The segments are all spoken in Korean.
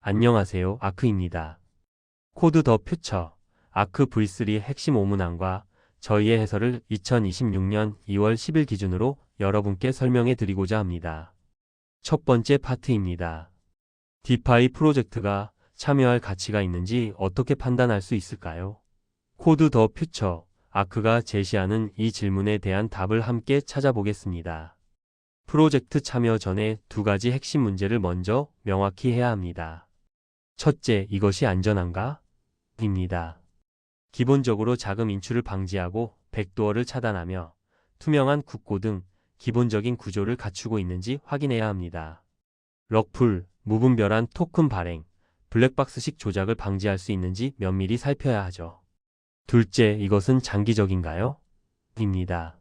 안녕하세요. 아크입니다. 코드 더 퓨처, 아크 V3 핵심 오문항과 저희의 해설을 2026년 2월 10일 기준으로 여러분께 설명해 드리고자 합니다. 첫 번째 파트입니다. 디파이 프로젝트가 참여할 가치가 있는지 어떻게 판단할 수 있을까요? 코드 더 퓨처, 아크가 제시하는 이 질문에 대한 답을 함께 찾아보겠습니다. 프로젝트 참여 전에 두 가지 핵심 문제를 먼저 명확히 해야 합니다. 첫째, 이것이 안전한가? 입니다. 기본적으로 자금 인출을 방지하고 백도어를 차단하며 투명한 국고 등 기본적인 구조를 갖추고 있는지 확인해야 합니다. 럭풀, 무분별한 토큰 발행, 블랙박스식 조작을 방지할 수 있는지 면밀히 살펴야 하죠. 둘째, 이것은 장기적인가요? 입니다.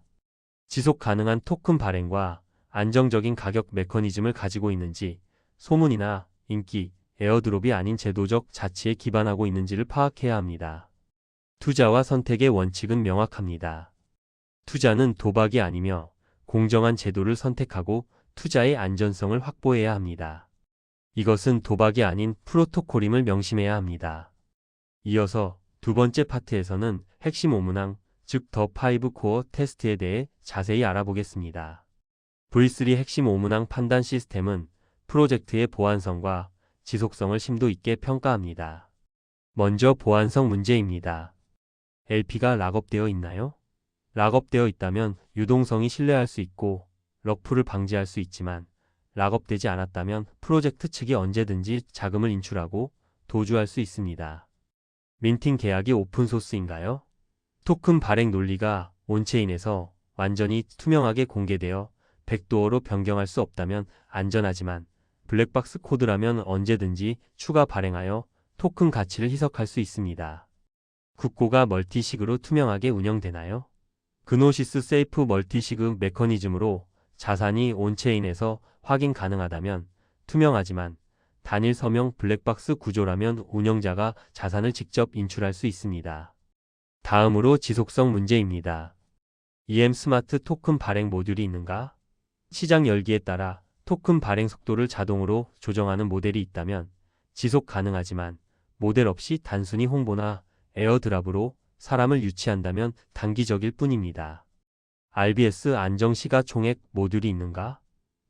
지속 가능한 토큰 발행과 안정적인 가격 메커니즘을 가지고 있는지, 소문이나 인기, 에어드롭이 아닌 제도적 가치에 기반하고 있는지를 파악해야 합니다. 투자와 선택의 원칙은 명확합니다. 투자는 도박이 아니며 공정한 제도를 선택하고 투자의 안전성을 확보해야 합니다. 이것은 도박이 아닌 프로토콜임을 명심해야 합니다. 이어서 두 번째 파트에서는 핵심 오문항, 즉 더 5 코어 테스트에 대해 자세히 알아보겠습니다. V3 핵심 오문항 판단 시스템은 프로젝트의 보안성과 지속성을 심도 있게 평가합니다. 먼저 보안성 문제입니다. LP가 락업되어 있나요? 락업되어 있다면 유동성이 신뢰할 수 있고 럭풀을 방지할 수 있지만 락업되지 않았다면 프로젝트 측이 언제든지 자금을 인출하고 도주할 수 있습니다. 민팅 계약이 오픈소스인가요? 토큰 발행 논리가 온체인에서 완전히 투명하게 공개되어 백도어로 변경할 수 없다면 안전하지만 블랙박스 코드라면 언제든지 추가 발행하여 토큰 가치를 희석할 수 있습니다. 국고가 멀티식으로 투명하게 운영되나요? 그노시스 세이프 멀티시그 메커니즘으로 자산이 온체인에서 확인 가능하다면 투명하지만 단일 서명 블랙박스 구조라면 운영자가 자산을 직접 인출할 수 있습니다. 다음으로 지속성 문제입니다. EM 스마트 토큰 발행 모듈이 있는가? 시장 열기에 따라 토큰 발행 속도를 자동으로 조정하는 모델이 있다면 지속 가능하지만 모델 없이 단순히 홍보나 에어드랍으로 사람을 유치한다면 단기적일 뿐입니다. RBS 안정 시가총액 모듈이 있는가?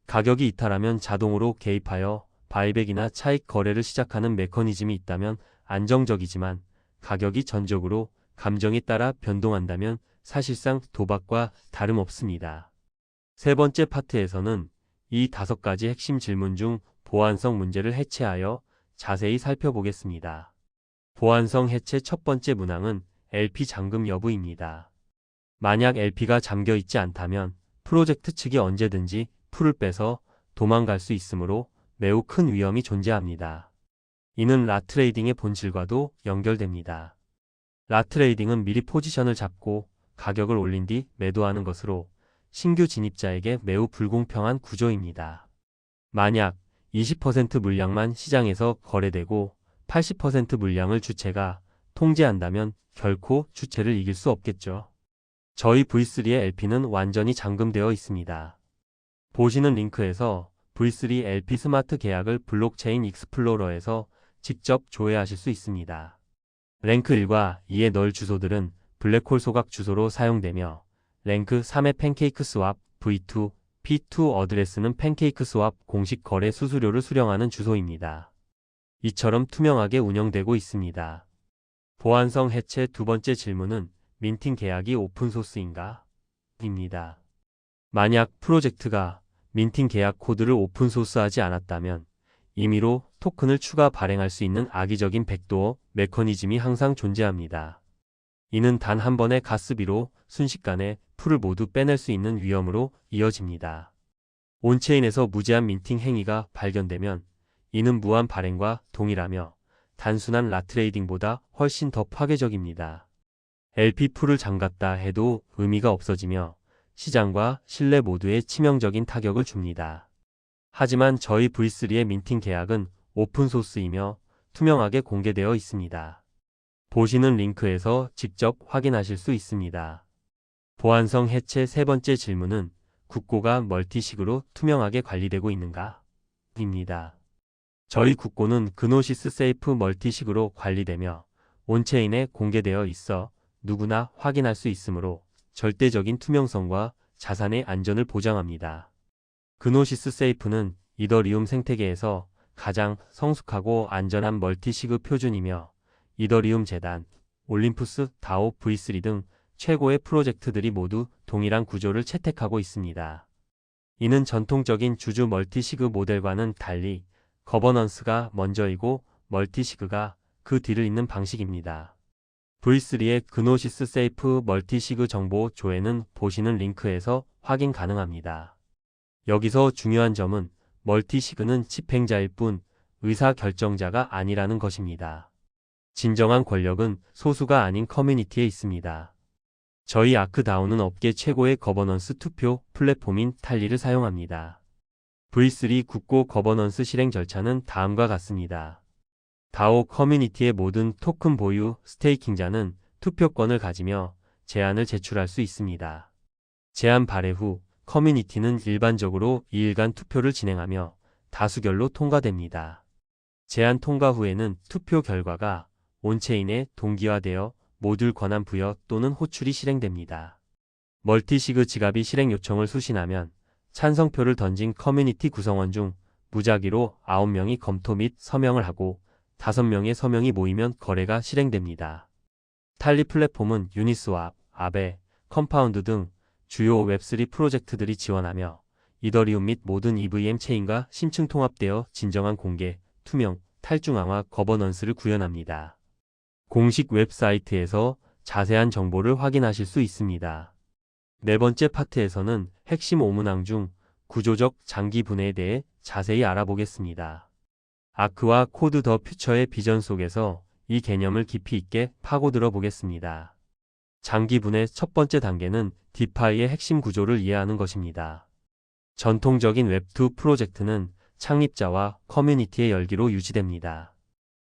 가격이 이탈하면 자동으로 개입하여 바이백이나 차익 거래를 시작하는 메커니즘이 있다면 안정적이지만 가격이 전적으로 감정에 따라 변동한다면 사실상 도박과 다름없습니다. 세 번째 파트에서는 이 5가지 핵심 질문 중 보안성 문제를 해체하여 자세히 살펴보겠습니다. 보안성 해체 첫 번째 문항은 LP 잠금 여부입니다. 만약 LP가 잠겨 있지 않다면 프로젝트 측이 언제든지 풀을 빼서 도망갈 수 있으므로 매우 큰 위험이 존재합니다. 이는 라트레이딩의 본질과도 연결됩니다. 라트레이딩은 미리 포지션을 잡고 가격을 올린 뒤 매도하는 것으로 신규 진입자에게 매우 불공평한 구조입니다. 만약 20% 물량만 시장에서 거래되고 80% 물량을 주체가 통제한다면 결코 주체를 이길 수 없겠죠. 저희 V3의 LP는 완전히 잠금되어 있습니다. 보시는 링크에서 V3 LP 스마트 계약을 블록체인 익스플로러에서 직접 조회하실 수 있습니다. 랭크 1과 2의 널 주소들은 블랙홀 소각 주소로 사용되며 랭크 3의 팬케이크 스왑 V2, P2 어드레스는 팬케이크 스왑 공식 거래 수수료를 수령하는 주소입니다. 이처럼 투명하게 운영되고 있습니다. 보안성 해체 두 번째 질문은 민팅 계약이 오픈소스인가? 입니다. 만약 프로젝트가 민팅 계약 코드를 오픈소스하지 않았다면 임의로 토큰을 추가 발행할 수 있는 악의적인 백도어 메커니즘이 항상 존재합니다. 이는 단 한 번의 가스비로 순식간에 풀을 모두 빼낼 수 있는 위험으로 이어집니다. 온체인에서 무제한 민팅 행위가 발견되면 이는 무한 발행과 동일하며 단순한 라트레이딩보다 훨씬 더 파괴적입니다. LP 풀을 잠갔다 해도 의미가 없어지며 시장과 신뢰 모두에 치명적인 타격을 줍니다. 하지만 저희 V3의 민팅 계약은 오픈소스이며 투명하게 공개되어 있습니다. 보시는 링크에서 직접 확인하실 수 있습니다. 보안성 해체 세 번째 질문은 국고가 멀티식으로 투명하게 관리되고 있는가? 입니다. 저희 국고는 그노시스 세이프 멀티식으로 관리되며 온체인에 공개되어 있어 누구나 확인할 수 있으므로 절대적인 투명성과 자산의 안전을 보장합니다. 그노시스 세이프는 이더리움 생태계에서 가장 성숙하고 안전한 멀티시그 표준이며 이더리움 재단, 올림푸스, 다오, V3 등 최고의 프로젝트들이 모두 동일한 구조를 채택하고 있습니다. 이는 전통적인 주주 멀티시그 모델과는 달리 거버넌스가 먼저이고 멀티시그가 그 뒤를 잇는 방식입니다. V3의 그노시스 세이프 멀티시그 정보 조회는 보시는 링크에서 확인 가능합니다. 여기서 중요한 점은 멀티시그는 집행자일 뿐 의사결정자가 아니라는 것입니다. 진정한 권력은 소수가 아닌 커뮤니티에 있습니다. 저희 아크다오는 업계 최고의 거버넌스 투표 플랫폼인 탈리를 사용합니다. V3 국고 거버넌스 실행 절차는 다음과 같습니다. 다오 커뮤니티의 모든 토큰 보유 스테이킹자는 투표권을 가지며 제안을 제출할 수 있습니다. 제안 발행 후 커뮤니티는 일반적으로 2일간 투표를 진행하며 다수결로 통과됩니다. 제안 통과 후에는 투표 결과가 온체인에 동기화되어 모듈 권한 부여 또는 호출이 실행됩니다. 멀티시그 지갑이 실행 요청을 수신하면 찬성표를 던진 커뮤니티 구성원 중 무작위로 9명이 검토 및 서명을 하고 5명의 서명이 모이면 거래가 실행됩니다. 탈리 플랫폼은 유니스왑, 아베, 컴파운드 등 주요 웹3 프로젝트들이 지원하며 이더리움 및 모든 EVM 체인과 심층 통합되어 진정한 공개, 투명, 탈중앙화 거버넌스를 구현합니다. 공식 웹사이트에서 자세한 정보를 확인하실 수 있습니다. 네 번째 파트에서는 핵심 오문항 중 구조적 장기 분해에 대해 자세히 알아보겠습니다. 아크와 코드 더 퓨처의 비전 속에서 이 개념을 깊이 있게 파고들어 보겠습니다. 장기 분해 첫 번째 단계는 디파이의 핵심 구조를 이해하는 것입니다. 전통적인 웹2 프로젝트는 창립자와 커뮤니티의 열기로 유지됩니다.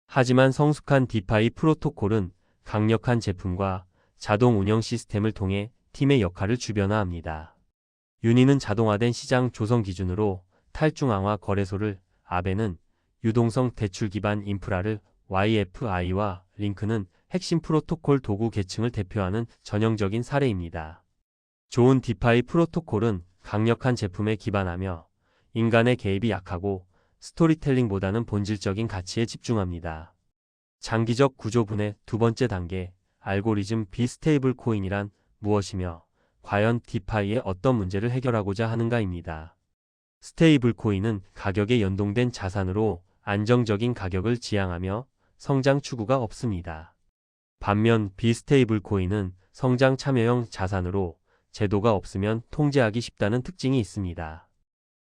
하지만 성숙한 디파이 프로토콜은 강력한 제품과 자동 운영 시스템을 통해 팀의 역할을 주변화합니다. 유니는 자동화된 시장 조성 기준으로 탈중앙화 거래소를, 아베는 유동성 대출 기반 인프라를, YFI와 링크는 핵심 프로토콜 도구 계층을 대표하는 전형적인 사례입니다. 좋은 디파이 프로토콜은 강력한 제품에 기반하며 인간의 개입이 약하고 스토리텔링보다는 본질적인 가치에 집중합니다. 장기적 구조 분해 두 번째 단계, 알고리즘 비스테이블 코인이란 무엇이며 과연 디파이의 어떤 문제를 해결하고자 하는가입니다. 스테이블 코인은 가격에 연동된 자산으로 안정적인 가격을 지향하며 성장 추구가 없습니다. 반면 비스테이블 코인은 성장 참여형 자산으로 제도가 없으면 통제하기 쉽다는 특징이 있습니다.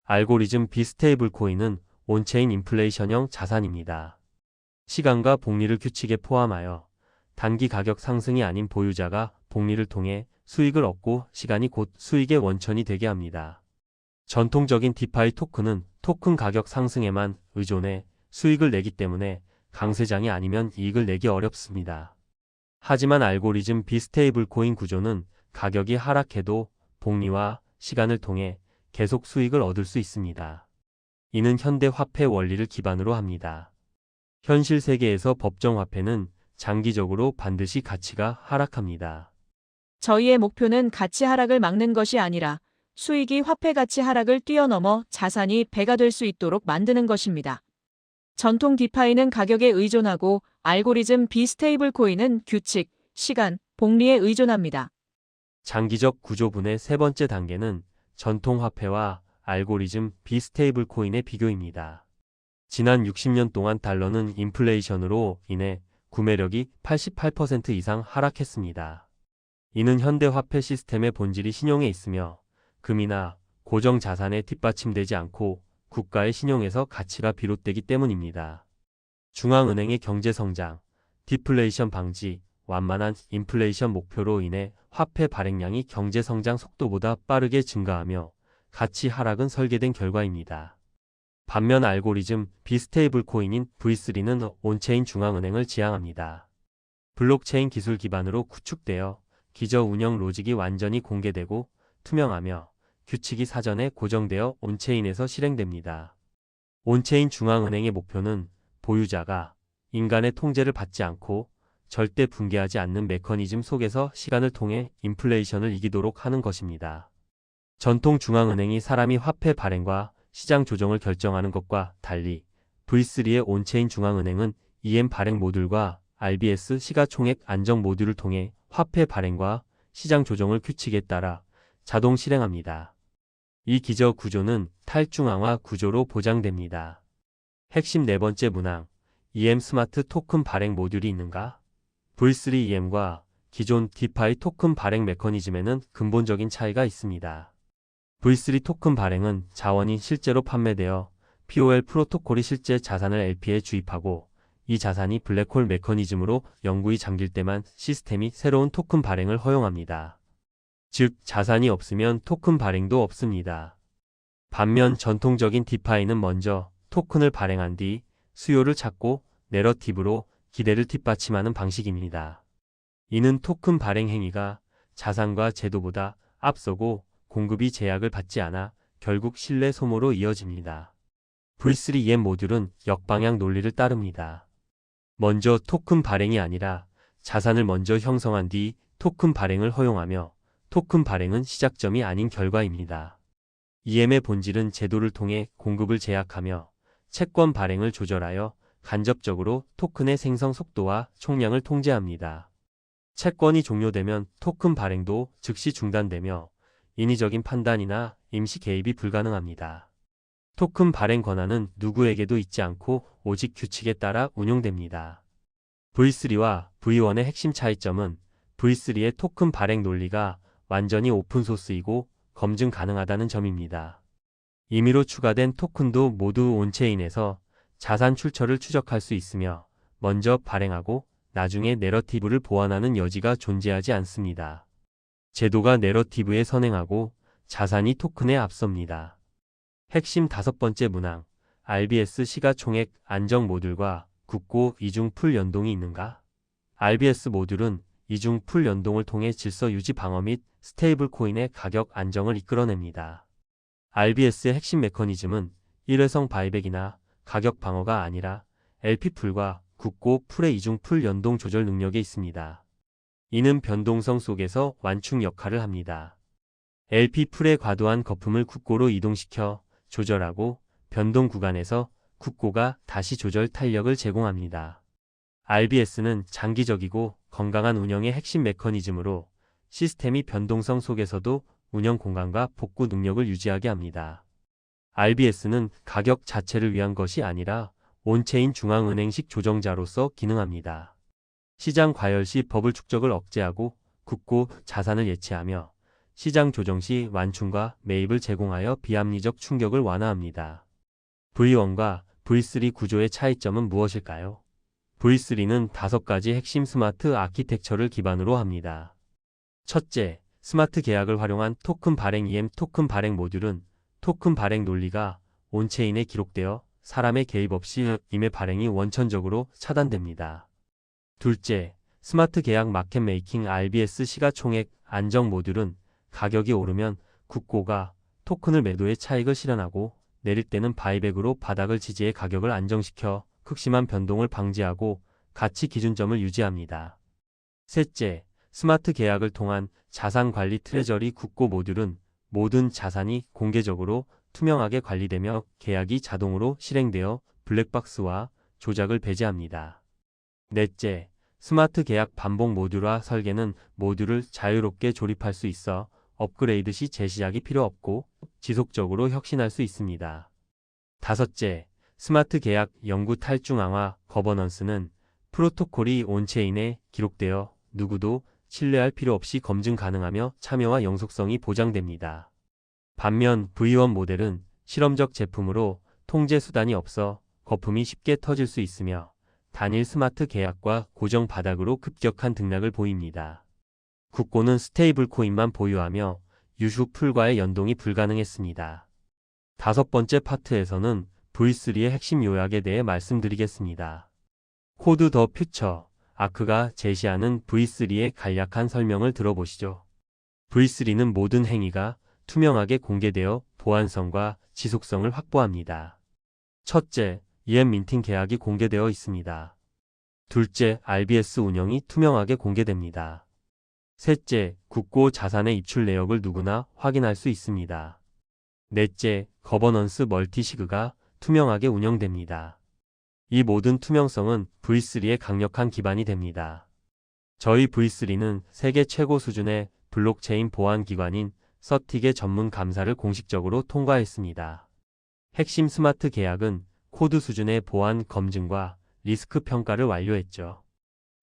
알고리즘 비스테이블 코인은 온체인 인플레이션형 자산입니다. 시간과 복리를 규칙에 포함하여 단기 가격 상승이 아닌 보유자가 복리를 통해 수익을 얻고 시간이 곧 수익의 원천이 되게 합니다. 전통적인 디파이 토큰은 토큰 가격 상승에만 의존해 수익을 내기 때문에 강세장이 아니면 이익을 내기 어렵습니다. 하지만 알고리즘 비스테이블 코인 구조는 가격이 하락해도 복리와 시간을 통해 계속 수익을 얻을 수 있습니다. 이는 현대 화폐 원리를 기반으로 합니다. 현실 세계에서 법정 화폐는 장기적으로 반드시 가치가 하락합니다. 저희의 목표는 가치 하락을 막는 것이 아니라 수익이 화폐 가치 하락을 뛰어넘어 자산이 배가 될 수 있도록 만드는 것입니다. 전통 디파이는 가격에 의존하고 알고리즘 비스테이블 코인은 규칙, 시간, 복리에 의존합니다. 장기적 구조 분해 세 번째 단계는 전통 화폐와 알고리즘 비스테이블 코인의 비교입니다. 지난 60년 동안 달러는 인플레이션으로 인해 구매력이 88% 이상 하락했습니다. 이는 현대 화폐 시스템의 본질이 신용에 있으며 금이나 고정 자산에 뒷받침되지 않고 국가의 신용에서 가치가 비롯되기 때문입니다. 중앙은행의 경제성장, 디플레이션 방지, 완만한 인플레이션 목표로 인해 화폐 발행량이 경제성장 속도보다 빠르게 증가하며 가치 하락은 설계된 결과입니다. 반면 알고리즘 비스테이블 코인인 V3는 온체인 중앙은행을 지향합니다. 블록체인 기술 기반으로 구축되어 기저 운영 로직이 완전히 공개되고 투명하며 규칙이 사전에 고정되어 온체인에서 실행됩니다. 온체인 중앙은행의 목표는 보유자가 인간의 통제를 받지 않고 절대 붕괴하지 않는 메커니즘 속에서 시간을 통해 인플레이션을 이기도록 하는 것입니다. 전통 중앙은행이 사람이 화폐 발행과 시장 조정을 결정하는 것과 달리 V3의 온체인 중앙은행은 EM 발행 모듈과 RBS 시가총액 안정 모듈을 통해 화폐 발행과 시장 조정을 규칙에 따라 자동 실행합니다. 이 기저 구조는 탈중앙화 구조로 보장됩니다. 핵심 네 번째 문항, EM 스마트 토큰 발행 모듈이 있는가? V3 EM과 기존 디파이 토큰 발행 메커니즘에는 근본적인 차이가 있습니다. V3 토큰 발행은 자원이 실제로 판매되어 POL 프로토콜이 실제 자산을 LP에 주입하고 이 자산이 블랙홀 메커니즘으로 영구히 잠길 때만 시스템이 새로운 토큰 발행을 허용합니다. 즉, 자산이 없으면 토큰 발행도 없습니다. 반면 전통적인 디파이는 먼저 토큰을 발행한 뒤 수요를 찾고 내러티브로 기대를 뒷받침하는 방식입니다. 이는 토큰 발행 행위가 자산과 제도보다 앞서고 공급이 제약을 받지 않아 결국 신뢰 소모로 이어집니다. V3EM 모듈은 역방향 논리를 따릅니다. 먼저 토큰 발행이 아니라 자산을 먼저 형성한 뒤 토큰 발행을 허용하며 토큰 발행은 시작점이 아닌 결과입니다. EM의 본질은 제도를 통해 공급을 제약하며 채권 발행을 조절하여 간접적으로 토큰의 생성 속도와 총량을 통제합니다. 채권이 종료되면 토큰 발행도 즉시 중단되며 인위적인 판단이나 임시 개입이 불가능합니다. 토큰 발행 권한은 누구에게도 있지 않고 오직 규칙에 따라 운용됩니다. V3와 V1의 핵심 차이점은 V3의 토큰 발행 논리가 완전히 오픈소스이고 검증 가능하다는 점입니다. 임의로 추가된 토큰도 모두 온체인에서 자산 출처를 추적할 수 있으며 먼저 발행하고 나중에 내러티브를 보완하는 여지가 존재하지 않습니다. 제도가 내러티브에 선행하고 자산이 토큰에 앞섭니다. 핵심 다섯 번째 문항, RBS 시가총액 안정 모듈과 굳고 이중 풀 연동이 있는가? RBS 모듈은 이중 풀 연동을 통해 질서 유지 방어 및 스테이블 코인의 가격 안정을 이끌어냅니다. RBS의 핵심 메커니즘은 일회성 바이백이나 가격 방어가 아니라 LP풀과 굳고 풀의 이중 풀 연동 조절 능력에 있습니다. 이는 변동성 속에서 완충 역할을 합니다. LP풀의 과도한 거품을 굳고로 이동시켜 조절하고 변동 구간에서 굳고가 다시 조절 탄력을 제공합니다. RBS는 장기적이고 건강한 운영의 핵심 메커니즘으로 시스템이 변동성 속에서도 운영 공간과 복구 능력을 유지하게 합니다. RBS는 가격 자체를 위한 것이 아니라 온체인 중앙은행식 조정자로서 기능합니다. 시장 과열 시 버블 축적을 억제하고 굳고 자산을 예치하며 시장 조정 시 완충과 매입을 제공하여 비합리적 충격을 완화합니다. V1과 V3 구조의 차이점은 무엇일까요? V3는 5가지 핵심 스마트 아키텍처를 기반으로 합니다. 첫째, 스마트 계약을 활용한 토큰 발행 EM 토큰 발행 모듈은 토큰 발행 논리가 온체인에 기록되어 사람의 개입 없이 임의 발행이 원천적으로 차단됩니다. 둘째, 스마트 계약 마켓 메이킹 RBS 시가총액 안정 모듈은 가격이 오르면 굳고가 토큰을 매도해 차익을 실현하고 내릴 때는 바이백으로 바닥을 지지해 가격을 안정시켜 극심한 변동을 방지하고 가치 기준점을 유지합니다. 셋째, 스마트 계약을 통한 자산 관리 트레저리 굳고 모듈은 모든 자산이 공개적으로 투명하게 관리되며 계약이 자동으로 실행되어 블랙박스와 조작을 배제합니다. 넷째, 스마트 계약 반복 모듈화 설계는 모듈을 자유롭게 조립할 수 있어 업그레이드 시 재시작이 필요 없고 지속적으로 혁신할 수 있습니다. 다섯째, 스마트 계약 영구 탈중앙화 거버넌스는 프로토콜이 온체인에 기록되어 누구도 신뢰할 필요 없이 검증 가능하며 참여와 영속성이 보장됩니다. 반면 V1 모델은 실험적 제품으로 통제 수단이 없어 거품이 쉽게 터질 수 있으며 단일 스마트 계약과 고정 바닥으로 급격한 등락을 보입니다. 굳고는 스테이블 코인만 보유하며 유휴 풀과의 연동이 불가능했습니다. 다섯 번째 파트에서는 V3의 핵심 요약에 대해 말씀드리겠습니다. 코드 더 퓨처, 아크가 제시하는 V3의 간략한 설명을 들어보시죠. V3는 모든 행위가 투명하게 공개되어 보안성과 지속성을 확보합니다. 첫째, EM 민팅 계약이 공개되어 있습니다. 둘째, RBS 운영이 투명하게 공개됩니다. 셋째, 국고 자산의 입출 내역을 누구나 확인할 수 있습니다. 넷째, 거버넌스 멀티시그가 투명하게 운영됩니다. 이 모든 투명성은 V3의 강력한 기반이 됩니다. 저희 V3는 세계 최고 수준의 블록체인 보안 기관인 서틱의 전문 감사를 공식적으로 통과했습니다. 핵심 스마트 계약은 코드 수준의 보안 검증과 리스크 평가를 완료했죠.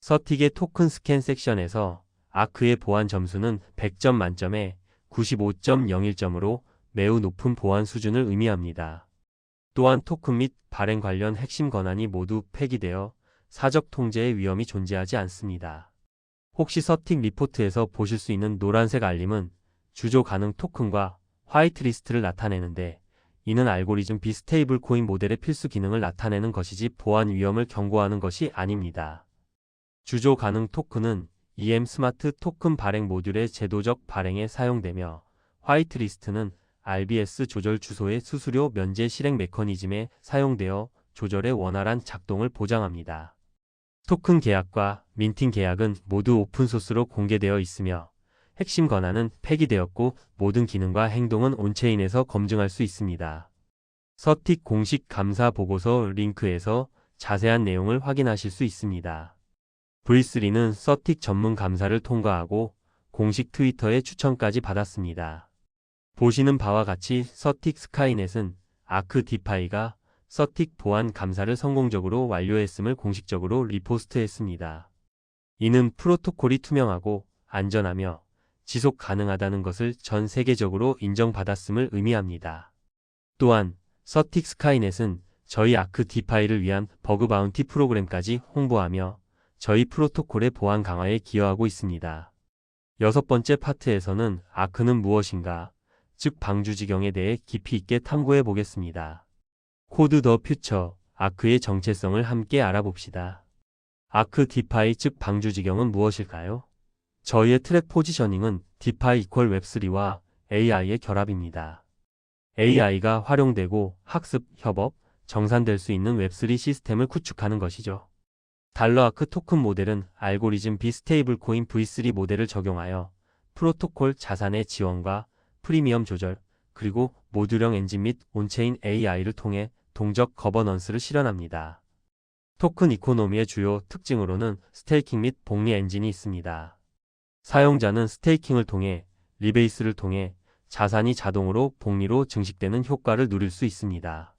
서틱의 토큰 스캔 섹션에서 아크의 보안 점수는 100점 만점에 95.01점으로 매우 높은 보안 수준을 의미합니다. 또한 토큰 및 발행 관련 핵심 권한이 모두 폐기되어 사적 통제의 위험이 존재하지 않습니다. 혹시 서틱 리포트에서 보실 수 있는 노란색 알림은 주조 가능 토큰과 화이트리스트를 나타내는데, 이는 알고리즘 비스테이블 코인 모델의 필수 기능을 나타내는 것이지 보안 위험을 경고하는 것이 아닙니다. 주조 가능 토큰은 EM 스마트 토큰 발행 모듈의 제도적 발행에 사용되며, 화이트리스트는 RBS 조절 주소의 수수료 면제 실행 메커니즘에 사용되어 조절의 원활한 작동을 보장합니다. 토큰 계약과 민팅 계약은 모두 오픈소스로 공개되어 있으며, 핵심 권한은 폐기되었고 모든 기능과 행동은 온체인에서 검증할 수 있습니다. 서틱 공식 감사 보고서 링크에서 자세한 내용을 확인하실 수 있습니다. V3는 서틱 전문 감사를 통과하고 공식 트위터의 추천까지 받았습니다. 보시는 바와 같이 서틱 스카이넷은 아크 디파이가 서틱 보안 감사를 성공적으로 완료했음을 공식적으로 리포스트했습니다. 이는 프로토콜이 투명하고 안전하며 지속 가능하다는 것을 전 세계적으로 인정받았음을 의미합니다. 또한 서틱 스카이넷은 저희 아크 디파이를 위한 버그 바운티 프로그램까지 홍보하며 저희 프로토콜의 보안 강화에 기여하고 있습니다. 여섯 번째 파트에서는 아크는 무엇인가, 즉 방주지경에 대해 깊이 있게 탐구해 보겠습니다. 코드 더 퓨처, 아크의 정체성을 함께 알아봅시다. 아크 디파이 즉 방주지경은 무엇일까요? 저희의 트랙 포지셔닝은 디파이 이퀄 웹3와 AI의 결합입니다. AI가 활용되고 학습, 협업, 정산될 수 있는 웹3 시스템을 구축하는 것이죠. 달러 아크 토큰 모델은 알고리즘 비스테이블 코인 V3 모델을 적용하여 프로토콜 자산의 지원과 프리미엄 조절, 그리고 모듈형 엔진 및 온체인 AI를 통해 동적 거버넌스를 실현합니다. 토큰 이코노미의 주요 특징으로는 스테이킹 및 복리 엔진이 있습니다. 사용자는 스테이킹을 통해 리베이스를 통해 자산이 자동으로 복리로 증식되는 효과를 누릴 수 있습니다.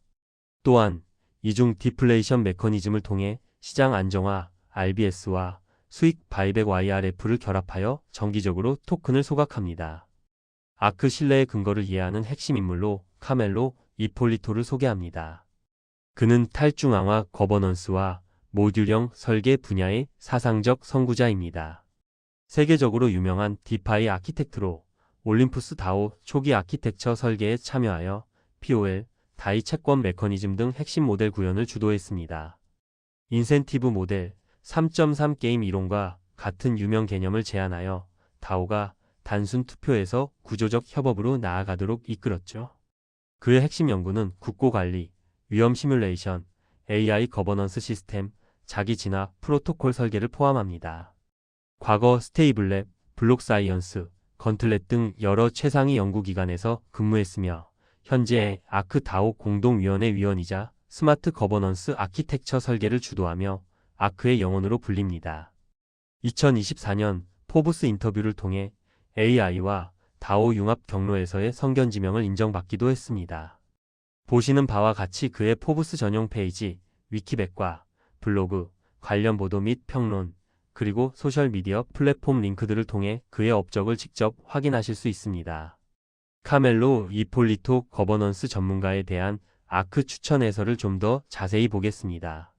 또한 이중 디플레이션 메커니즘을 통해 시장 안정화 RBS와 수익 바이백 YRF를 결합하여 정기적으로 토큰을 소각합니다. 아크 신뢰의 근거를 이해하는 핵심 인물로 카멜로 이폴리토를 소개합니다. 그는 탈중앙화 거버넌스와 모듈형 설계 분야의 사상적 선구자입니다. 세계적으로 유명한 디파이 아키텍트로 올림푸스 다오 초기 아키텍처 설계에 참여하여 POL, 다이 채권 메커니즘 등 핵심 모델 구현을 주도했습니다. 인센티브 모델 3.3 게임 이론과 같은 유명 개념을 제안하여 다오가 단순 투표에서 구조적 협업으로 나아가도록 이끌었죠. 그의 핵심 연구는 국고 관리, 위험 시뮬레이션, AI 거버넌스 시스템, 자기 진화 프로토콜 설계를 포함합니다. 과거 스테이블랩, 블록사이언스, 건틀렛 등 여러 최상위 연구기관에서 근무했으며 현재 아크 다오 공동위원회 위원이자 스마트 거버넌스 아키텍처 설계를 주도하며 아크의 영혼으로 불립니다. 2024년 포브스 인터뷰를 통해 AI와 다오 융합 경로에서의 성견 지명을 인정받기도 했습니다. 보시는 바와 같이 그의 포브스 전용 페이지, 위키백과 블로그, 관련 보도 및 평론, 그리고 소셜미디어 플랫폼 링크들을 통해 그의 업적을 직접 확인하실 수 있습니다. 카멜로 이폴리토 거버넌스 전문가에 대한 아크 추천 해설을 좀 더 자세히 보겠습니다.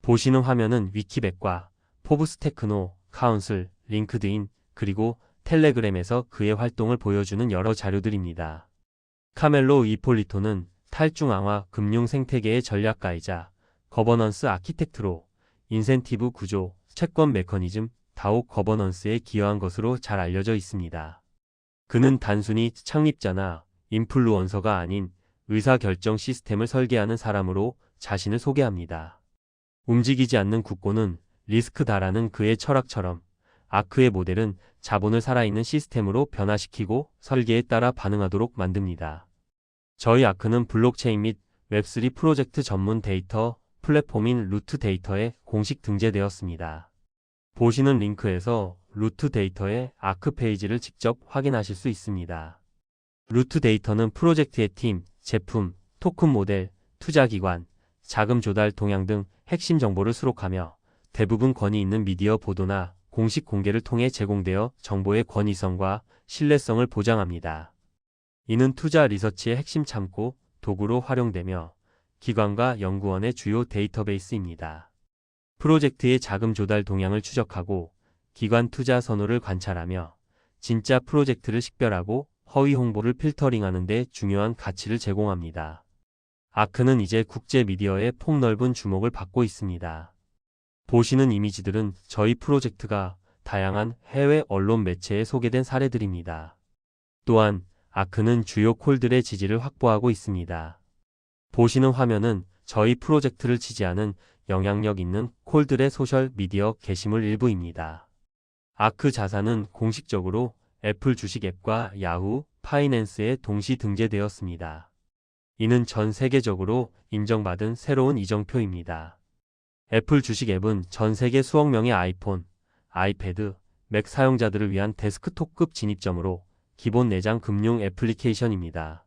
보시는 화면은 위키백과 포브스 테크노, 카운슬, 링크드인, 그리고 텔레그램에서 그의 활동을 보여주는 여러 자료들입니다. 카멜로 이폴리토는 탈중앙화 금융 생태계의 전략가이자 거버넌스 아키텍트로 인센티브 구조, 채권 메커니즘, 다오 거버넌스에 기여한 것으로 잘 알려져 있습니다. 그는 단순히 창립자나 인플루언서가 아닌 의사결정 시스템을 설계하는 사람으로 자신을 소개합니다. 움직이지 않는 국고는 리스크다라는 그의 철학처럼 아크의 모델은 자본을 살아있는 시스템으로 변화시키고 설계에 따라 반응하도록 만듭니다. 저희 아크는 블록체인 및 웹3 프로젝트 전문 데이터 플랫폼인 루트 데이터에 공식 등재되었습니다. 보시는 링크에서 루트 데이터의 아크 페이지를 직접 확인하실 수 있습니다. 루트 데이터는 프로젝트의 팀, 제품, 토큰 모델, 투자기관, 자금 조달 동향 등 핵심 정보를 수록하며 대부분 권위 있는 미디어 보도나 공식 공개를 통해 제공되어 정보의 권위성과 신뢰성을 보장합니다. 이는 투자 리서치의 핵심 창고, 도구로 활용되며 기관과 연구원의 주요 데이터베이스입니다. 프로젝트의 자금 조달 동향을 추적하고 기관 투자 선호를 관찰하며 진짜 프로젝트를 식별하고 허위 홍보를 필터링하는 데 중요한 가치를 제공합니다. 아크는 이제 국제 미디어의 폭넓은 주목을 받고 있습니다. 보시는 이미지들은 저희 프로젝트가 다양한 해외 언론 매체에 소개된 사례들입니다. 또한 아크는 주요 콜들의 지지를 확보하고 있습니다. 보시는 화면은 저희 프로젝트를 지지하는 영향력 있는 콜들의 소셜 미디어 게시물 일부입니다. 아크 자산은 공식적으로 애플 주식 앱과 야후, 파이낸스에 동시 등재되었습니다. 이는 전 세계적으로 인정받은 새로운 이정표입니다. 애플 주식 앱은 전 세계 수억 명의 아이폰, 아이패드, 맥 사용자들을 위한 데스크톱급 진입점으로 기본 내장 금융 애플리케이션입니다.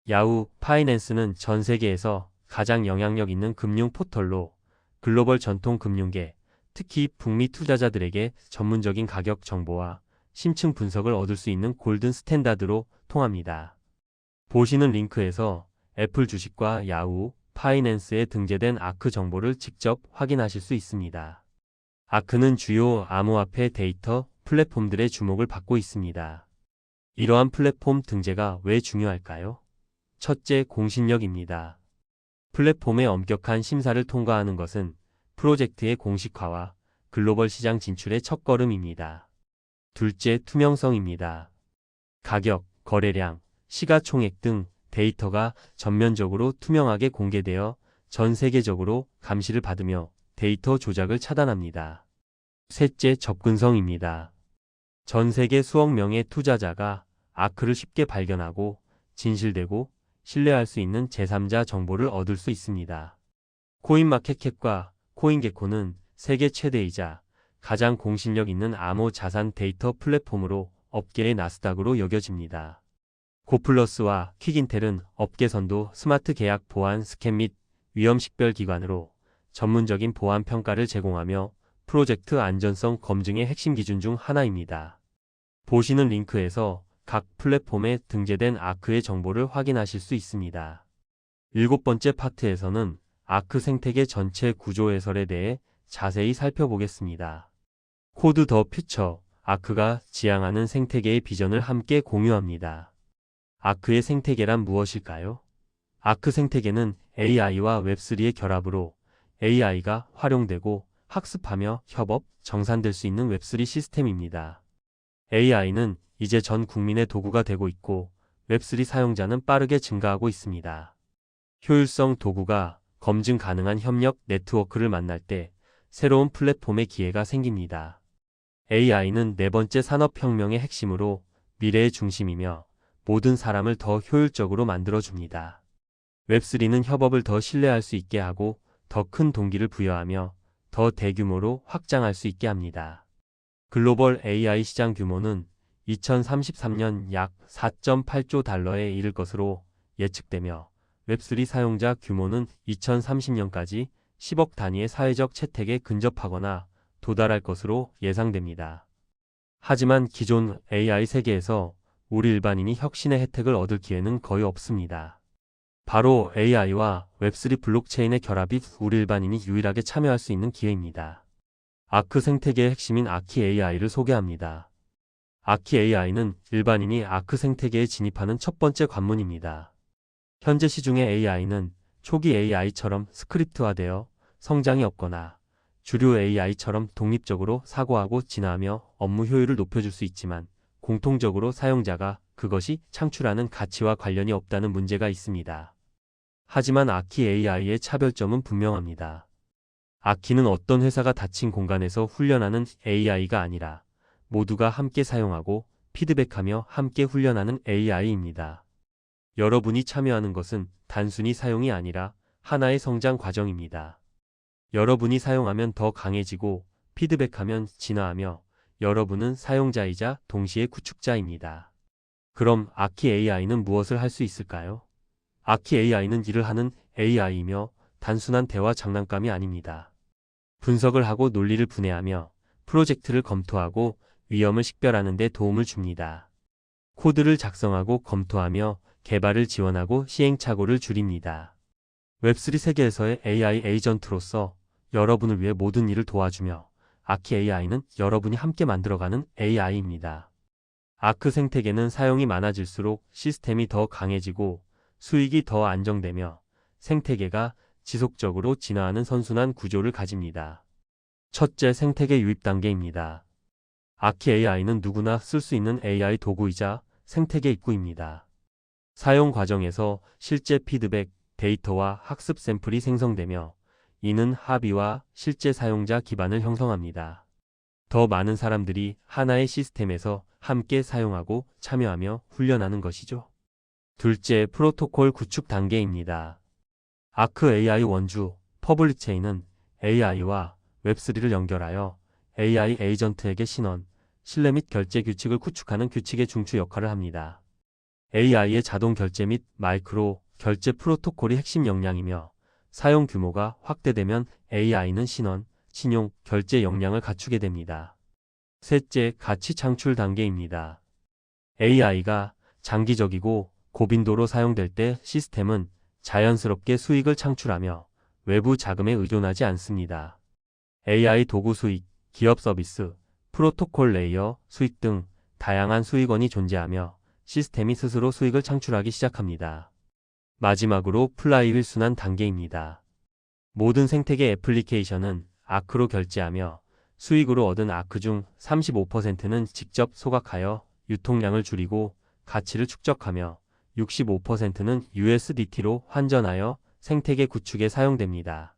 야후, 파이낸스는 전 세계에서 가장 영향력 있는 금융 포털로 글로벌 전통 금융계, 특히 북미 투자자들에게 전문적인 가격 정보와 심층 분석을 얻을 수 있는 골든 스탠다드로 통합니다. 보시는 링크에서 애플 주식과 야후, 파이낸스에 등재된 아크 정보를 직접 확인하실 수 있습니다. 아크는 주요 암호화폐 데이터 플랫폼들의 주목을 받고 있습니다. 이러한 플랫폼 등재가 왜 중요할까요? 첫째, 공신력입니다. 플랫폼의 엄격한 심사를 통과하는 것은 프로젝트의 공식화와 글로벌 시장 진출의 첫걸음입니다. 둘째, 투명성입니다. 가격, 거래량, 시가총액 등 데이터가 전면적으로 투명하게 공개되어 전 세계적으로 감시를 받으며 데이터 조작을 차단합니다. 셋째, 접근성입니다. 전 세계 수억 명의 투자자가 아크를 쉽게 발견하고 진실되고 신뢰할 수 있는 제3자 정보를 얻을 수 있습니다. 코인마켓캡과 코인게코는 세계 최대이자 가장 공신력 있는 암호 자산 데이터 플랫폼으로 업계의 나스닥으로 여겨집니다. 고플러스와 퀵인텔은 업계 선도 스마트 계약 보안 스캔 및 위험 식별 기관으로 전문적인 보안 평가를 제공하며 프로젝트 안전성 검증의 핵심 기준 중 하나입니다. 보시는 링크에서 각 플랫폼에 등재된 아크의 정보를 확인하실 수 있습니다. 7번째 파트에서는 아크 생태계 전체 구조 해설에 대해 자세히 살펴보겠습니다. 코드 더 퓨처, 아크가 지향하는 생태계의 비전을 함께 공유합니다. 아크의 생태계란 무엇일까요? 아크 생태계는 AI와 웹3의 결합으로 AI가 활용되고 학습하며 협업, 정산될 수 있는 웹3 시스템입니다. AI는 이제 전 국민의 도구가 되고 있고 웹3 사용자는 빠르게 증가하고 있습니다. 효율성 도구가 검증 가능한 협력 네트워크를 만날 때 새로운 플랫폼의 기회가 생깁니다. AI는 네 번째 산업혁명의 핵심으로 미래의 중심이며 모든 사람을 더 효율적으로 만들어줍니다. 웹3는 협업을 더 신뢰할 수 있게 하고 더 큰 동기를 부여하며 더 대규모로 확장할 수 있게 합니다. 글로벌 AI 시장 규모는 2033년 약 4.8조 달러에 이를 것으로 예측되며 웹3 사용자 규모는 2030년까지 10억 단위의 사회적 채택에 근접하거나 도달할 것으로 예상됩니다. 하지만 기존 AI 세계에서 우리 일반인이 혁신의 혜택을 얻을 기회는 거의 없습니다. 바로 AI와 웹3 블록체인의 결합이 우리 일반인이 유일하게 참여할 수 있는 기회입니다. 아크 생태계의 핵심인 아키 AI를 소개합니다. 아키 AI는 일반인이 아크 생태계에 진입하는 첫 번째 관문입니다. 현재 시중의 AI는 초기 AI처럼 스크립트화되어 성장이 없거나 주류 AI처럼 독립적으로 사고하고 진화하며 업무 효율을 높여줄 수 있지만 공통적으로 사용자가 그것이 창출하는 가치와 관련이 없다는 문제가 있습니다. 하지만 아키 AI의 차별점은 분명합니다. 아키는 어떤 회사가 닫힌 공간에서 훈련하는 AI가 아니라 모두가 함께 사용하고 피드백하며 함께 훈련하는 AI입니다. 여러분이 참여하는 것은 단순히 사용이 아니라 하나의 성장 과정입니다. 여러분이 사용하면 더 강해지고 피드백하면 진화하며 여러분은 사용자이자 동시에 구축자입니다. 그럼 아키 AI는 무엇을 할 수 있을까요? 아키 AI는 일을 하는 AI이며 단순한 대화 장난감이 아닙니다. 분석을 하고 논리를 분해하며 프로젝트를 검토하고 위험을 식별하는 데 도움을 줍니다. 코드를 작성하고 검토하며 개발을 지원하고 시행착오를 줄입니다. 웹3 세계에서의 AI 에이전트로서 여러분을 위해 모든 일을 도와주며 아키 AI는 여러분이 함께 만들어가는 AI입니다. 아크 생태계는 사용이 많아질수록 시스템이 더 강해지고 수익이 더 안정되며 생태계가 지속적으로 진화하는 선순환 구조를 가집니다. 첫째, 생태계 유입 단계입니다. 아키 AI는 누구나 쓸 수 있는 AI 도구이자 생태계 입구입니다. 사용 과정에서 실제 피드백, 데이터와 학습 샘플이 생성되며 이는 합의와 실제 사용자 기반을 형성합니다. 더 많은 사람들이 하나의 시스템에서 함께 사용하고 참여하며 훈련하는 것이죠. 둘째, 프로토콜 구축 단계입니다. 아크 AI 원주, 퍼블릭 체인은 AI와 웹3를 연결하여 AI 에이전트에게 신원, 신뢰 및 결제 규칙을 구축하는 규칙의 중추 역할을 합니다. AI의 자동 결제 및 마이크로 결제 프로토콜이 핵심 역량이며 사용 규모가 확대되면 AI는 신원, 신용, 결제 역량을 갖추게 됩니다. 셋째, 가치 창출 단계입니다. AI가 장기적이고 고빈도로 사용될 때 시스템은 자연스럽게 수익을 창출하며 외부 자금에 의존하지 않습니다. AI 도구 수익, 기업 서비스, 프로토콜 레이어 수익 등 다양한 수익원이 존재하며 시스템이 스스로 수익을 창출하기 시작합니다. 마지막으로 플라이휠 순환 단계입니다. 모든 생태계 애플리케이션은 아크로 결제하며 수익으로 얻은 아크 중 35%는 직접 소각하여 유통량을 줄이고 가치를 축적하며 65%는 USDT로 환전하여 생태계 구축에 사용됩니다.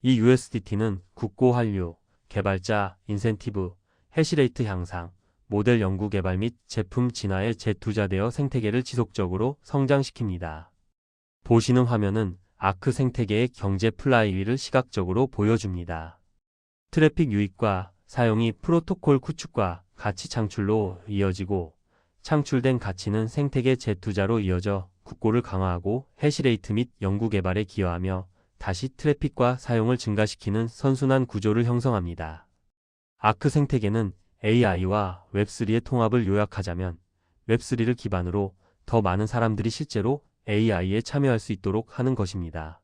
이 USDT는 국고 환류, 개발자 인센티브, 해시레이트 향상, 모델 연구 개발 및 제품 진화에 재투자되어 생태계를 지속적으로 성장시킵니다. 보시는 화면은 아크 생태계의 경제 플라이휠을 시각적으로 보여줍니다. 트래픽 유입과 사용이 프로토콜 구축과 가치 창출로 이어지고 창출된 가치는 생태계 재투자로 이어져 국고를 강화하고 해시레이트 및 연구 개발에 기여하며 다시 트래픽과 사용을 증가시키는 선순환 구조를 형성합니다. 아크 생태계는 AI와 웹3의 통합을 요약하자면 웹3를 기반으로 더 많은 사람들이 실제로 AI에 참여할 수 있도록 하는 것입니다.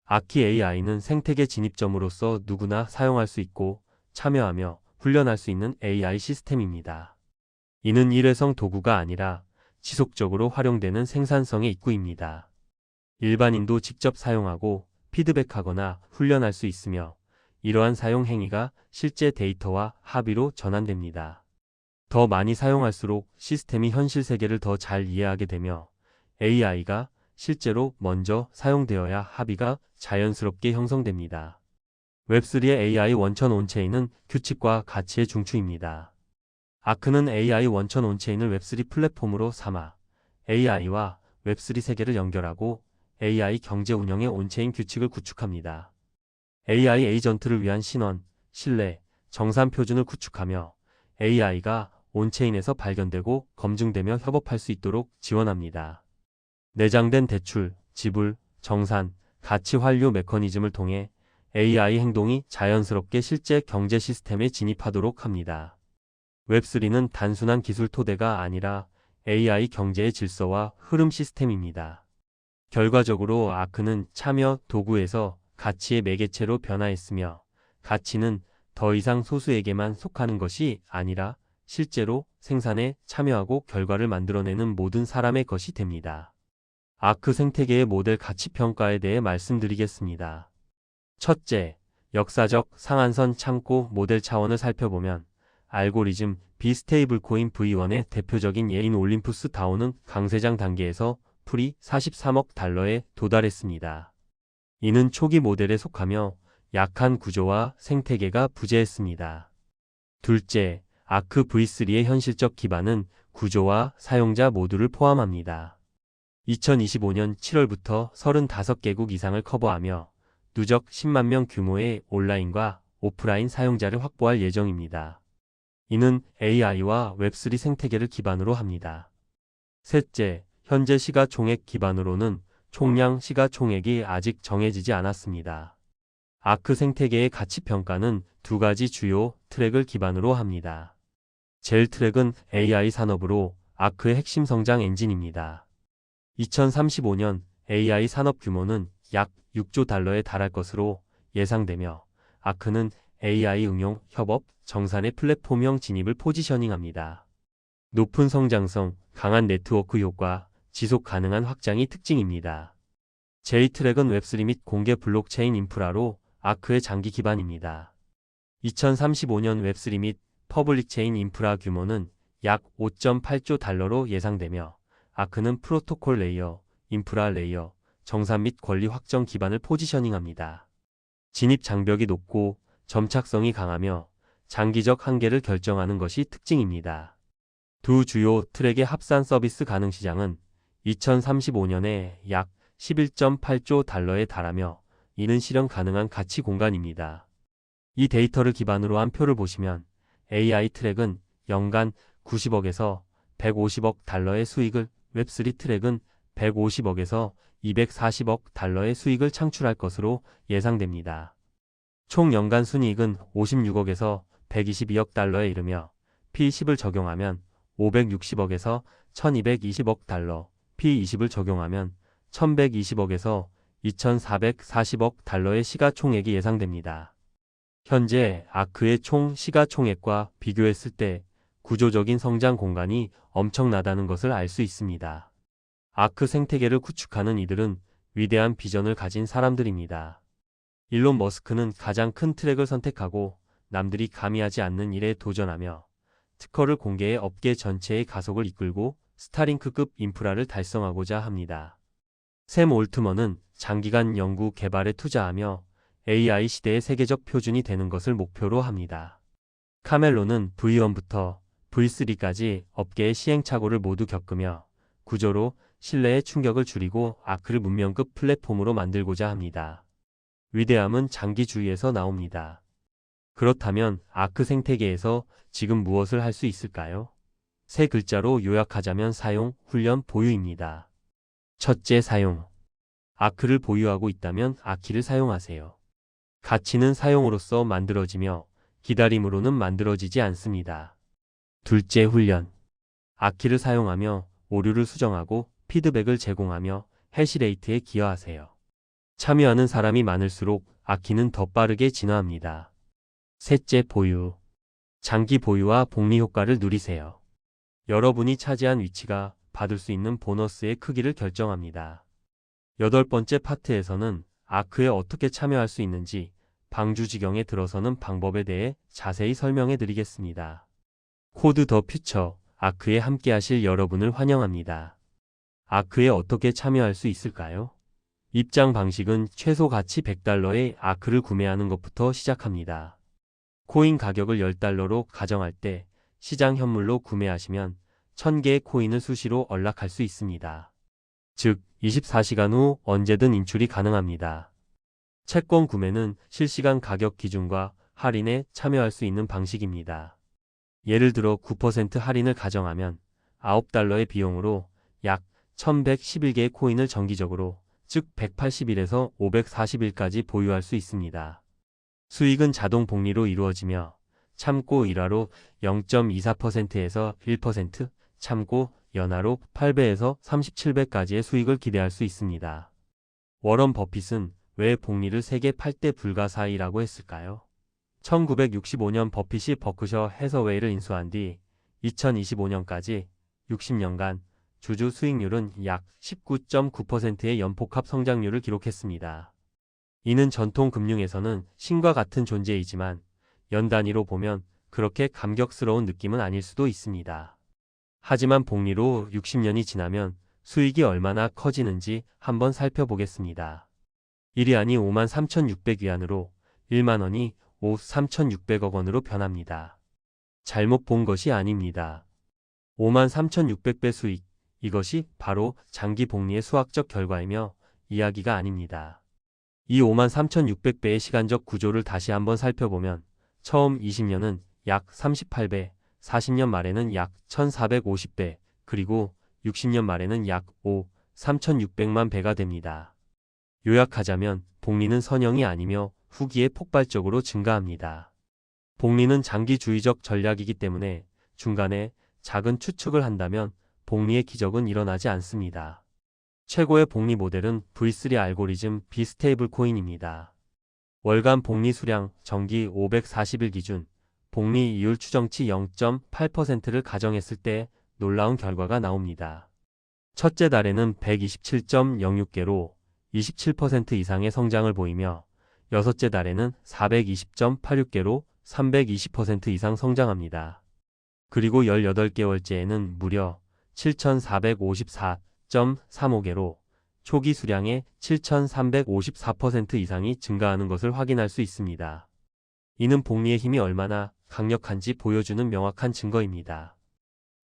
아키 AI는 생태계 진입점으로서 누구나 사용할 수 있고 참여하며 훈련할 수 있는 AI 시스템입니다. 이는 일회성 도구가 아니라 지속적으로 활용되는 생산성의 입구입니다. 일반인도 직접 사용하고 피드백하거나 훈련할 수 있으며 이러한 사용 행위가 실제 데이터와 합의로 전환됩니다. 더 많이 사용할수록 시스템이 현실 세계를 더 잘 이해하게 되며 AI가 실제로 먼저 사용되어야 합의가 자연스럽게 형성됩니다. 웹3의 AI 원천 온체인은 규칙과 가치의 중추입니다. 아크는 AI 원천 온체인을 웹3 플랫폼으로 삼아 AI와 웹3 세계를 연결하고 AI 경제 운영의 온체인 규칙을 구축합니다. AI 에이전트를 위한 신원, 신뢰, 정산 표준을 구축하며 AI가 온체인에서 발견되고 검증되며 협업할 수 있도록 지원합니다. 내장된 대출, 지불, 정산, 가치 환류 메커니즘을 통해 AI 행동이 자연스럽게 실제 경제 시스템에 진입하도록 합니다. 웹3는 단순한 기술 토대가 아니라 AI 경제의 질서와 흐름 시스템입니다. 결과적으로 아크는 참여 도구에서 가치의 매개체로 변화했으며 가치는 더 이상 소수에게만 속하는 것이 아니라 실제로 생산에 참여하고 결과를 만들어내는 모든 사람의 것이 됩니다. 아크 생태계의 모델 가치 평가에 대해 말씀드리겠습니다. 첫째, 역사적 상한선 창고 모델 차원을 살펴보면 알고리즘, 비스테이블 코인 V1의 대표적인 예인 올림푸스 다오는 강세장 단계에서 풀이 43억 달러에 도달했습니다. 이는 초기 모델에 속하며 약한 구조와 생태계가 부재했습니다. 둘째, 아크 V3의 현실적 기반은 구조와 사용자 모두를 포함합니다. 2025년 7월부터 35개국 이상을 커버하며 누적 10만 명 규모의 온라인과 오프라인 사용자를 확보할 예정입니다. 이는 AI와 웹3 생태계를 기반으로 합니다. 셋째, 현재 시가총액 기반으로는 총량 시가총액이 아직 정해지지 않았습니다. 아크 생태계의 가치 평가는 두 가지 주요 트랙을 기반으로 합니다. 젤 트랙은 AI 산업으로 아크의 핵심 성장 엔진입니다. 2035년 AI 산업 규모는 약 6조 달러에 달할 것으로 예상되며 아크는 AI 응용, 협업, 정산의 플랫폼형 진입을 포지셔닝합니다. 높은 성장성, 강한 네트워크 효과, 지속 가능한 확장이 특징입니다. J-트랙은 웹3 및 공개 블록체인 인프라로 아크의 장기 기반입니다. 2035년 웹3 및 퍼블릭체인 인프라 규모는 약 5.8조 달러로 예상되며 아크는 프로토콜 레이어, 인프라 레이어, 정산 및 권리 확정 기반을 포지셔닝합니다. 진입 장벽이 높고 점착성이 강하며 장기적 한계를 결정하는 것이 특징입니다. 두 주요 트랙의 합산 서비스 가능 시장은 2035년에 약 11.8조 달러에 달하며 이는 실현 가능한 가치 공간입니다. 이 데이터를 기반으로 한 표를 보시면 AI 트랙은 연간 90억에서 150억 달러의 수익을, 웹3 트랙은 150억에서 240억 달러의 수익을 창출할 것으로 예상됩니다. 총 연간 순이익은 56억에서 122억 달러에 이르며 P10을 적용하면 560억에서 1220억 달러, P20을 적용하면 1120억에서 2440억 달러의 시가총액이 예상됩니다. 현재 아크의 총 시가총액과 비교했을 때 구조적인 성장 공간이 엄청나다는 것을 알 수 있습니다. 아크 생태계를 구축하는 이들은 위대한 비전을 가진 사람들입니다. 일론 머스크는 가장 큰 트랙을 선택하고 남들이 감히 하지 않는 일에 도전하며 특허를 공개해 업계 전체의 가속을 이끌고 스타링크급 인프라를 달성하고자 합니다. 샘 올트먼은 장기간 연구 개발에 투자하며 AI 시대의 세계적 표준이 되는 것을 목표로 합니다. 카멜로는 V1부터 V3까지 업계의 시행착오를 모두 겪으며 구조로 신뢰의 충격을 줄이고 아크를 문명급 플랫폼으로 만들고자 합니다. 위대함은 장기주의에서 나옵니다. 그렇다면 아크 생태계에서 지금 무엇을 할 수 있을까요? 세 글자로 요약하자면 사용, 훈련, 보유입니다. 첫째, 사용. 아크를 보유하고 있다면 아키를 사용하세요. 가치는 사용으로서 만들어지며 기다림으로는 만들어지지 않습니다. 둘째, 훈련. 아키를 사용하며 오류를 수정하고 피드백을 제공하며 해시레이트에 기여하세요. 참여하는 사람이 많을수록 아키는 더 빠르게 진화합니다. 셋째, 보유. 장기 보유와 복리 효과를 누리세요. 여러분이 차지한 위치가 받을 수 있는 보너스의 크기를 결정합니다. 여덟 번째 파트에서는 아크에 어떻게 참여할 수 있는지 방주지경에 들어서는 방법에 대해 자세히 설명해 드리겠습니다. 코드 더 퓨처, 아크에 함께 하실 여러분을 환영합니다. 아크에 어떻게 참여할 수 있을까요? 입장 방식은 최소 가치 100달러의 아크를 구매하는 것부터 시작합니다. 코인 가격을 10달러로 가정할 때 시장 현물로 구매하시면 1000개의 코인을 수시로 언락할 수 있습니다. 즉, 24시간 후 언제든 인출이 가능합니다. 채권 구매는 실시간 가격 기준과 할인에 참여할 수 있는 방식입니다. 예를 들어 9% 할인을 가정하면 9달러의 비용으로 약 1111개의 코인을 정기적으로, 즉 180일에서 540일까지 보유할 수 있습니다. 수익은 자동 복리로 이루어지며 참고 일화로 0.24%에서 1%, 참고 연화로 8배에서 37배까지의 수익을 기대할 수 있습니다. 워런 버핏은 왜 복리를 세계 8대 불가사의라고 했을까요? 1965년 버핏이 버크셔 해서웨이를 인수한 뒤 2025년까지 60년간 주주 수익률은 약 19.9%의 연폭합 성장률을 기록했습니다. 이는 전통 금융에서는 신과 같은 존재이지만 연 단위로 보면 그렇게 감격스러운 느낌은 아닐 수도 있습니다. 하지만 복리로 60년이 지나면 수익이 얼마나 커지는지 한번 살펴보겠습니다. 1위안이 53,600위안으로 1만원이 53,600억 원으로 변합니다. 잘못 본 것이 아닙니다. 53,600배 수익, 이것이 바로 장기 복리의 수학적 결과이며 이야기가 아닙니다. 이 53,600배의 시간적 구조를 다시 한번 살펴보면 처음 20년은 약 38배, 40년 말에는 약 1,450배, 그리고 60년 말에는 약 3,600만 배가 됩니다. 요약하자면 복리는 선형이 아니며 후기에 폭발적으로 증가합니다. 복리는 장기주의적 전략이기 때문에 중간에 작은 추측을 한다면 복리의 기적은 일어나지 않습니다. 최고의 복리 모델은 V3 알고리즘 비스테이블 코인입니다. 월간 복리 수량 정기 540일 기준 복리 이율 추정치 0.8%를 가정했을 때 놀라운 결과가 나옵니다. 첫째 달에는 127.06개로 27% 이상의 성장을 보이며 여섯째 달에는 420.86개로 320% 이상 성장합니다. 그리고 18개월째에는 무려 7,454.35개로 초기 수량의 7,354% 이상이 증가하는 것을 확인할 수 있습니다. 이는 복리의 힘이 얼마나 강력한지 보여주는 명확한 증거입니다.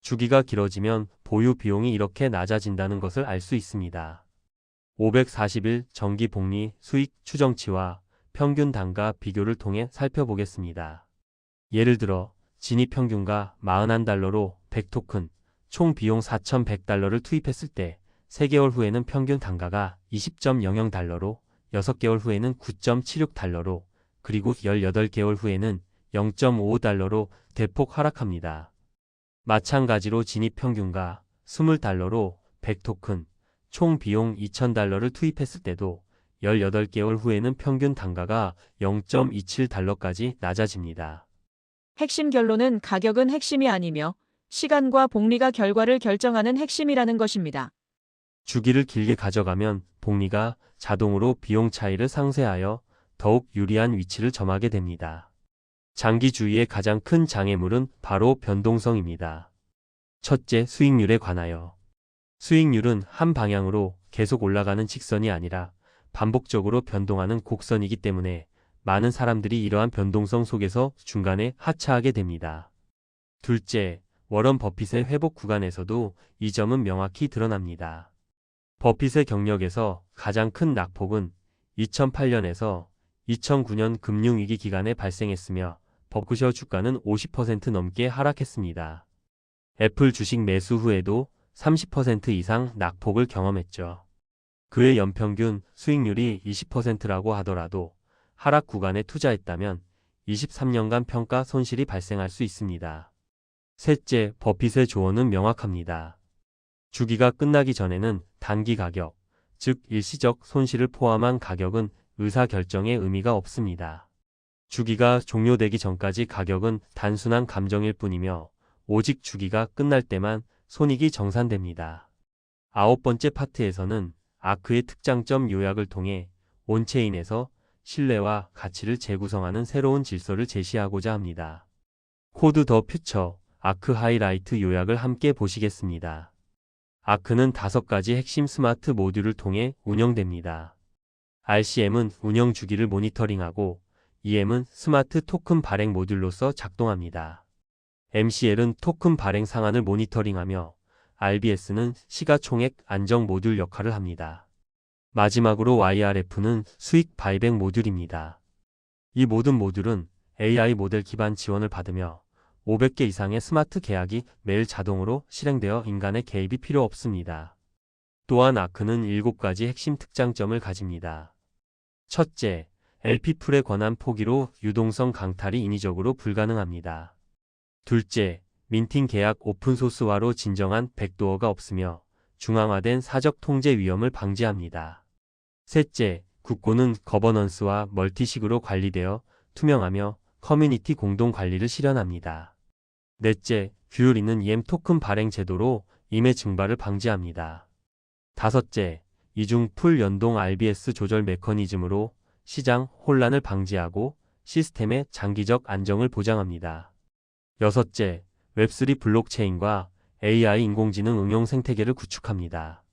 주기가 길어지면 보유 비용이 이렇게 낮아진다는 것을 알 수 있습니다. 540일 정기 복리 수익 추정치와 평균 단가 비교를 통해 살펴보겠습니다. 예를 들어 진입 평균가 41달러로 100토큰, 총 비용 4,100달러를 투입했을 때 3개월 후에는 평균 단가가 20.00달러로 6개월 후에는 9.76달러로 그리고 18개월 후에는 0.55달러로 대폭 하락합니다. 마찬가지로 진입 평균가 20달러로 100토큰, 총 비용 2,000달러를 투입했을 때도 18개월 후에는 평균 단가가 0.27달러까지 낮아집니다. 핵심 결론은 가격은 핵심이 아니며 시간과 복리가 결과를 결정하는 핵심이라는 것입니다. 주기를 길게 가져가면 복리가 자동으로 비용 차이를 상쇄하여 더욱 유리한 위치를 점하게 됩니다. 장기주의의 가장 큰 장애물은 바로 변동성입니다. 첫째, 수익률에 관하여. 수익률은 한 방향으로 계속 올라가는 직선이 아니라 반복적으로 변동하는 곡선이기 때문에 많은 사람들이 이러한 변동성 속에서 중간에 하차하게 됩니다. 둘째, 워런 버핏의 회복 구간에서도 이 점은 명확히 드러납니다. 버핏의 경력에서 가장 큰 낙폭은 2008년에서 2009년 금융위기 기간에 발생했으며 버크셔 주가는 50% 넘게 하락했습니다. 애플 주식 매수 후에도 30% 이상 낙폭을 경험했죠. 그의 연평균 수익률이 20%라고 하더라도 하락 구간에 투자했다면 23년간 평가 손실이 발생할 수 있습니다. 셋째, 버핏의 조언은 명확합니다. 주기가 끝나기 전에는 단기 가격, 즉 일시적 손실을 포함한 가격은 의사결정에 의미가 없습니다. 주기가 종료되기 전까지 가격은 단순한 감정일 뿐이며 오직 주기가 끝날 때만 손익이 정산됩니다. 아홉 번째 파트에서는 아크의 특장점 요약을 통해 온체인에서 신뢰와 가치를 재구성하는 새로운 질서를 제시하고자 합니다. 코드 더 퓨처, 아크 하이라이트 요약을 함께 보시겠습니다. 아크는 5가지 핵심 스마트 모듈을 통해 운영됩니다. RCM은 운영 주기를 모니터링하고 EM은 스마트 토큰 발행 모듈로서 작동합니다. MCL은 토큰 발행 상한을 모니터링하며 RBS는 시가총액 안정 모듈 역할을 합니다. 마지막으로 YRF는 수익 바이백 모듈입니다. 이 모든 모듈은 AI 모델 기반 지원을 받으며 500개 이상의 스마트 계약이 매일 자동으로 실행되어 인간의 개입이 필요 없습니다. 또한 아크는 7가지 핵심 특장점을 가집니다. 첫째, LP풀의 권한 포기로 유동성 강탈이 인위적으로 불가능합니다. 둘째, 민팅 계약 오픈소스화로 진정한 백도어가 없으며 중앙화된 사적 통제 위험을 방지합니다. 셋째, 국고는 거버넌스와 멀티식으로 관리되어 투명하며 커뮤니티 공동 관리를 실현합니다. 넷째, 규율 있는 EM 토큰 발행 제도로 임의 증발을 방지합니다. 다섯째, 이중 풀 연동 RBS 조절 메커니즘으로 시장 혼란을 방지하고 시스템의 장기적 안정을 보장합니다. 여섯째, 웹3 블록체인과 AI 인공지능 응용 생태계를 구축합니다.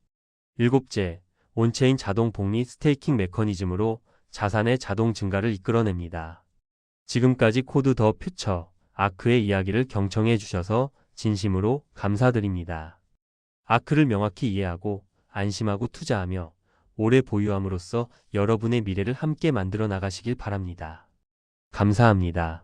일곱째, 온체인 자동 복리 스테이킹 메커니즘으로 자산의 자동 증가를 이끌어냅니다. 지금까지 코드 더 퓨처 아크의 이야기를 경청해 주셔서 진심으로 감사드립니다. 아크를 명확히 이해하고 안심하고 투자하며 오래 보유함으로써 여러분의 미래를 함께 만들어 나가시길 바랍니다. 감사합니다.